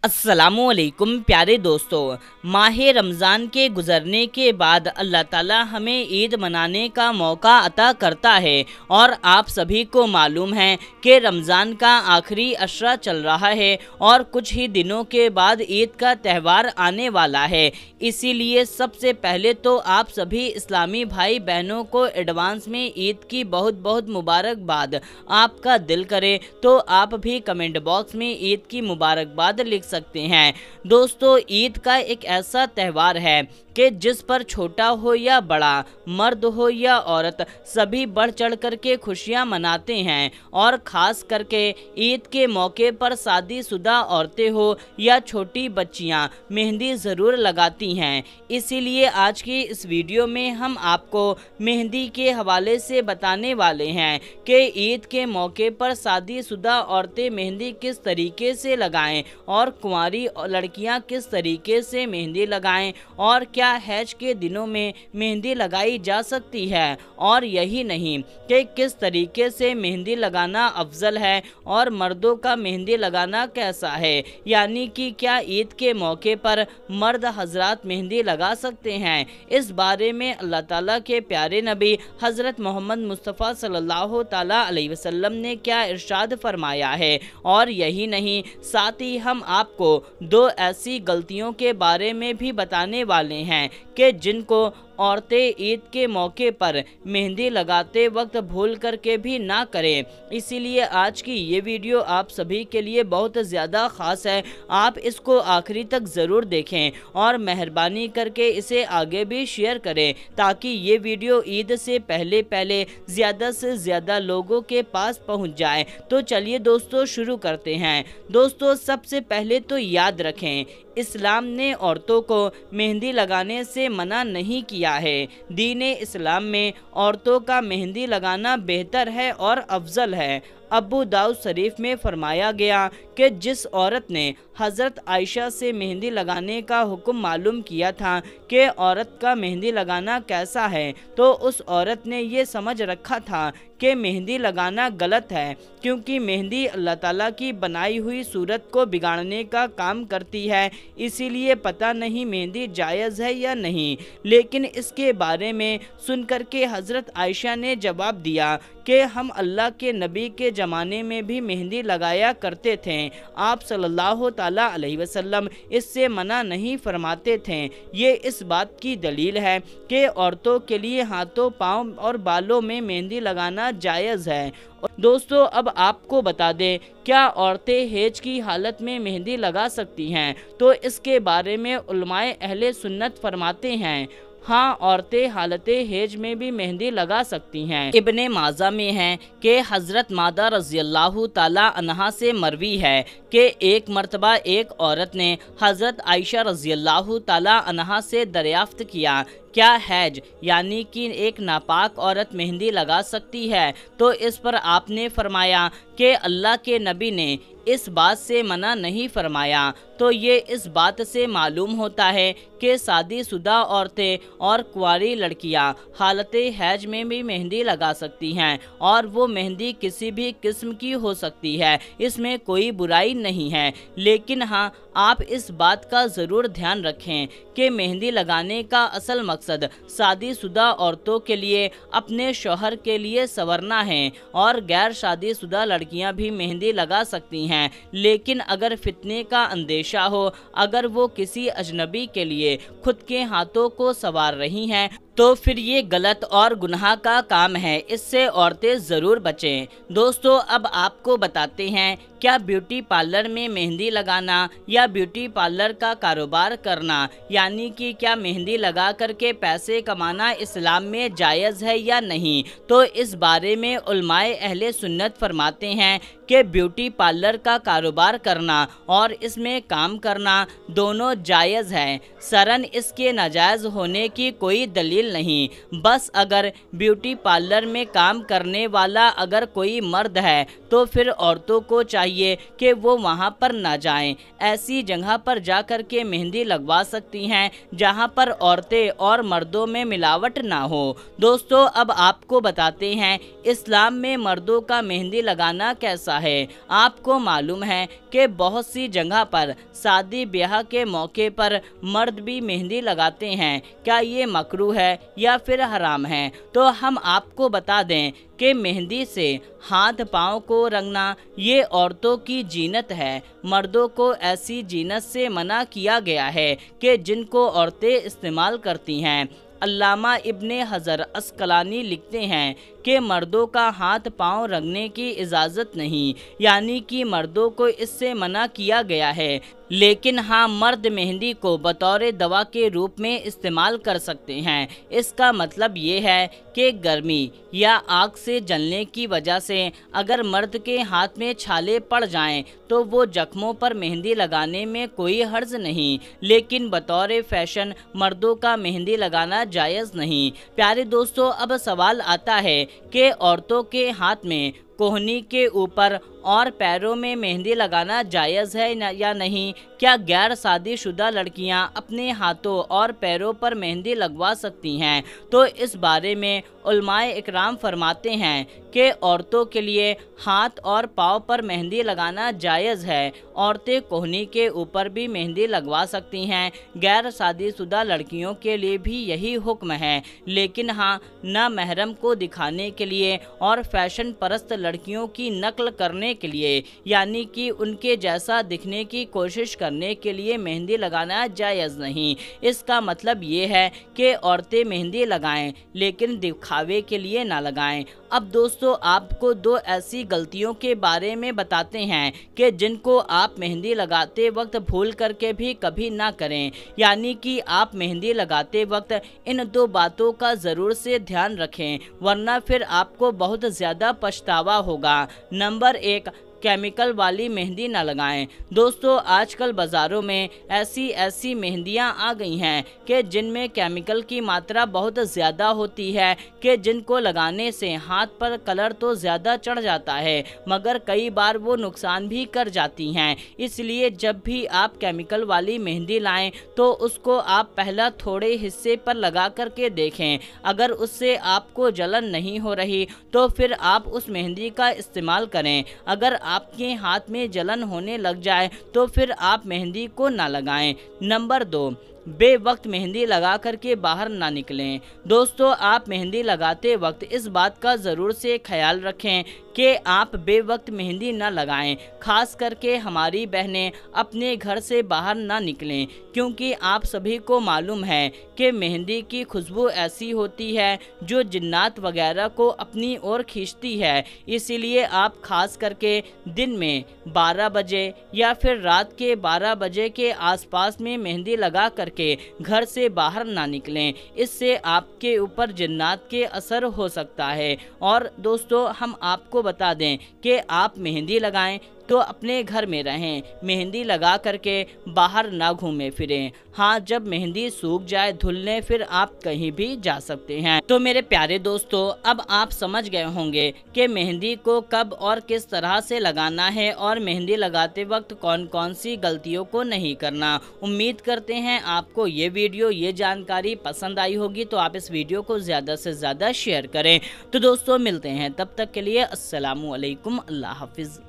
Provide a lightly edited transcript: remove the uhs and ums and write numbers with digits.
अस्सलामुअलैकुम प्यारे दोस्तों, माह रमज़ान के गुज़रने के बाद अल्लाह ताला हमें ईद मनाने का मौका अता करता है और आप सभी को मालूम है कि रमज़ान का आखिरी अशरा चल रहा है और कुछ ही दिनों के बाद ईद का त्यौहार आने वाला है। इसीलिए सबसे पहले तो आप सभी इस्लामी भाई बहनों को एडवांस में ईद की बहुत बहुत मुबारकबाद। आपका दिल करे तो आप भी कमेंट बॉक्स में ईद की मुबारकबाद लिख सकते हैं। दोस्तों, ईद का एक ऐसा त्यौहार है कि जिस पर छोटा हो या बड़ा, मर्द हो या औरत, सभी बढ़ चढ़ करके खुशियां मनाते हैं और ख़ास करके ईद के मौके पर शादीशुदा औरतें हो या छोटी बच्चियां मेहंदी ज़रूर लगाती हैं। इसीलिए आज की इस वीडियो में हम आपको मेहंदी के हवाले से बताने वाले हैं कि ईद के मौके पर शादीशुदा औरतें मेहंदी किस तरीके से लगाएं और कुंवारी लड़कियां किस तरीके से मेहंदी लगाएं और क्या हैज के दिनों में मेहंदी लगाई जा सकती है, और यही नहीं कि किस तरीके से मेहंदी लगाना अफजल है और मर्दों का मेहंदी लगाना कैसा है, यानी कि क्या ईद के मौके पर मर्द हजरात मेहंदी लगा सकते हैं। इस बारे में अल्लाह ताला के प्यारे नबी हज़रत मोहम्मद मुस्तफ़ा सल्लल्लाहु ताला अलैहि वसल्लम ने क्या इरशाद फरमाया है, और यही नहीं, साथ ही हम आपको दो ऐसी गलतियों के बारे में भी बताने वाले हैं कि जिनको औरतें ईद के मौके पर मेहंदी लगाते वक्त भूल करके भी ना करें। इसीलिए आज की ये वीडियो आप सभी के लिए बहुत ज़्यादा ख़ास है। आप इसको आखिरी तक ज़रूर देखें और मेहरबानी करके इसे आगे भी शेयर करें ताकि ये वीडियो ईद से पहले ज़्यादा से ज़्यादा लोगों के पास पहुंच जाए। तो चलिए दोस्तों शुरू करते हैं। दोस्तों, सबसे पहले तो याद रखें, इस्लाम ने औरतों को मेहंदी लगाने से मना नहीं किया है। दीन इस्लाम में औरतों का मेहंदी लगाना बेहतर है और अफजल है। अबू दाऊद शरीफ में फरमाया गया कि जिस औरत ने हज़रत आयशा से मेहंदी लगाने का हुक्म मालूम किया था कि औरत का मेहंदी लगाना कैसा है, तो उस औरत ने ये समझ रखा था कि मेहंदी लगाना गलत है, क्योंकि मेहंदी अल्लाह ताला की बनाई हुई सूरत को बिगाड़ने का काम करती है। इसीलिए पता नहीं मेहंदी जायज़ है या नहीं, लेकिन इसके बारे में सुनकर के हज़रत आयशा ने जवाब दिया कि हम अल्लाह के नबी के ज़माने में भी मेहंदी लगाया करते थे। आप सल्लल्लाहु ताला अलैहि वसल्लम इससे मना नहीं फरमाते थे। ये इस बात की दलील है कि औरतों के लिए हाथों, पाँव और बालों में मेहंदी लगाना जायज़ है। दोस्तों, अब आपको बता दें, क्या औरतें हैज की हालत में मेहंदी लगा सकती हैं? तो इसके बारे में उलमाए अहले सुन्नत फरमाते हैं, हाँ, औरतें हालते हैज में भी मेहंदी लगा सकती हैं। इब्ने माजा में है कि हज़रत मादा रज़ियल्लाहु ताला अन्हा से मरवी है कि एक मर्तबा एक औरत ने हज़रत आयशा रज़ियल्लाहु ताला अन्हा से दरियाफ्त किया, क्या हैज यानी कि एक नापाक औरत मेहंदी लगा सकती है? तो इस पर आपने फरमाया कि अल्लाह के नबी ने इस बात से मना नहीं फरमाया। तो ये इस बात से मालूम होता है कि शादीशुदा औरतें और कुंवारी लड़कियां हालते हैज में भी मेहंदी लगा सकती हैं और वो मेहंदी किसी भी किस्म की हो सकती है, इसमें कोई बुराई नहीं है। लेकिन हाँ, आप इस बात का ज़रूर ध्यान रखें कि मेहंदी लगाने का असल मकसद शादीशुदा औरतों के लिए अपने शौहर के लिए संवरना है और गैर शादीशुदा लड़कियां भी मेहंदी लगा सकती हैं। लेकिन अगर फितने का अंदेशा हो, अगर वो किसी अजनबी के लिए खुद के हाथों को संवार रही हैं, तो फिर ये गलत और गुनाह का काम है। इससे औरतें ज़रूर बचें। दोस्तों, अब आपको बताते हैं, क्या ब्यूटी पार्लर में मेहंदी लगाना या ब्यूटी पार्लर का कारोबार करना, यानी कि क्या मेहंदी लगा करके पैसे कमाना इस्लाम में जायज़ है या नहीं? तो इस बारे में उलमाए अहले सुन्नत फरमाते हैं कि ब्यूटी पार्लर का कारोबार करना और इसमें काम करना दोनों जायज़ है। सरन इसके नाजायज़ होने की कोई दलील नहीं। बस अगर ब्यूटी पार्लर में काम करने वाला अगर कोई मर्द है तो फिर औरतों को चाहिए कि वो वहाँ पर ना जाएं। ऐसी जगह पर जा कर के मेहंदी लगवा सकती हैं जहाँ पर औरतें और मर्दों में मिलावट ना हो। दोस्तों, अब आपको बताते हैं इस्लाम में मर्दों का मेहंदी लगाना कैसा है। आपको मालूम है कि बहुत सी जगह पर शादी ब्याह के मौके पर मर्द भी मेहंदी लगाते हैं। क्या ये मकरूह है या फिर हराम है? तो हम आपको बता दें कि मेहंदी से हाथ पाँव को रंगना ये औरतों की जीनत है। मर्दों को ऐसी जीनत से मना किया गया है कि जिनको औरतें इस्तेमाल करती हैं। अल्लामा इब्ने हजर अस्कलानी लिखते हैं कि मर्दों का हाथ पाँव रंगने की इजाज़त नहीं, यानी कि मर्दों को इससे मना किया गया है। लेकिन हाँ, मर्द मेहंदी को बतौर दवा के रूप में इस्तेमाल कर सकते हैं। इसका मतलब ये है कि गर्मी या आग से जलने की वजह से अगर मर्द के हाथ में छाले पड़ जाएं तो वो जख्मों पर मेहंदी लगाने में कोई हर्ज नहीं, लेकिन बतौर फैशन मर्दों का मेहंदी लगाना जायज़ नहीं। प्यारे दोस्तों, अब सवाल आता है कि औरतों के हाथ में कोहनी के ऊपर और पैरों में मेहंदी लगाना जायज़ है या नहीं? क्या गैर शादीशुदा लड़कियां अपने हाथों और पैरों पर मेहंदी लगवा सकती हैं? तो इस बारे में उलमाए इकराम फरमाते हैं कि औरतों के लिए हाथ और पाँव पर मेहंदी लगाना जायज़ है। औरतें कोहनी के ऊपर भी मेहंदी लगवा सकती हैं। गैर शादीशुदा लड़कियों के लिए भी यही हुक्म है। लेकिन हाँ, ना महरम को दिखाने के लिए और फैशन परस्त लड़कियों की नकल करने के लिए, यानी कि उनके जैसा दिखने की कोशिश करने के लिए मेहंदी लगाना जायज़ नहीं। इसका मतलब ये है कि औरतें मेहंदी लगाएं लेकिन दिखावे के लिए ना लगाएं। अब दोस्तों, आपको दो ऐसी गलतियों के बारे में बताते हैं कि जिनको आप मेहंदी लगाते वक्त भूल करके भी कभी ना करें, यानी कि आप मेहंदी लगाते वक्त इन दो बातों का ज़रूर से ध्यान रखें, वरना फिर आपको बहुत ज़्यादा पछतावा होगा। नंबर 1, केमिकल वाली मेहंदी ना लगाएं। दोस्तों, आजकल बाज़ारों में ऐसी मेहंदियां आ गई हैं कि जिनमें केमिकल की मात्रा बहुत ज़्यादा होती है कि जिनको लगाने से हाथ पर कलर तो ज़्यादा चढ़ जाता है मगर कई बार वो नुकसान भी कर जाती हैं। इसलिए जब भी आप केमिकल वाली मेहंदी लाएं तो उसको आप पहला थोड़े हिस्से पर लगा करके देखें। अगर उससे आपको जलन नहीं हो रही तो फिर आप उस मेहंदी का इस्तेमाल करें। अगर आपके हाथ में जलन होने लग जाए तो फिर आप मेहंदी को ना लगाएं। नंबर 2, बेवक्त मेहंदी लगा करके बाहर ना निकलें। दोस्तों, आप मेहंदी लगाते वक्त इस बात का ज़रूर से ख्याल रखें कि आप बेवक्त मेहंदी ना लगाएं। खास करके हमारी बहनें अपने घर से बाहर ना निकलें, क्योंकि आप सभी को मालूम है कि मेहंदी की खुशबू ऐसी होती है जो जिन्नात वगैरह को अपनी ओर खींचती है। इसीलिए आप खास करके दिन में 12 बजे या फिर रात के 12 बजे के आसपास में मेहंदी लगा करके घर से बाहर ना निकलें। इससे आपके ऊपर जिन्नात के असर हो सकता है। और दोस्तों, हम आपको बता दें कि आप मेहंदी लगाएं तो अपने घर में रहें, मेहंदी लगा करके बाहर ना घूमें फिरें। हाँ, जब मेहंदी सूख जाए धुलने फिर आप कहीं भी जा सकते हैं। तो मेरे प्यारे दोस्तों, अब आप समझ गए होंगे कि मेहंदी को कब और किस तरह से लगाना है और मेहंदी लगाते वक्त कौन कौन सी गलतियों को नहीं करना। उम्मीद करते हैं आपको ये वीडियो, ये जानकारी पसंद आई होगी, तो आप इस वीडियो को ज़्यादा से ज़्यादा शेयर करें। तो दोस्तों, मिलते हैं, तब तक के लिए अस्सलामु अलैकुम, अल्लाह हाफिज़।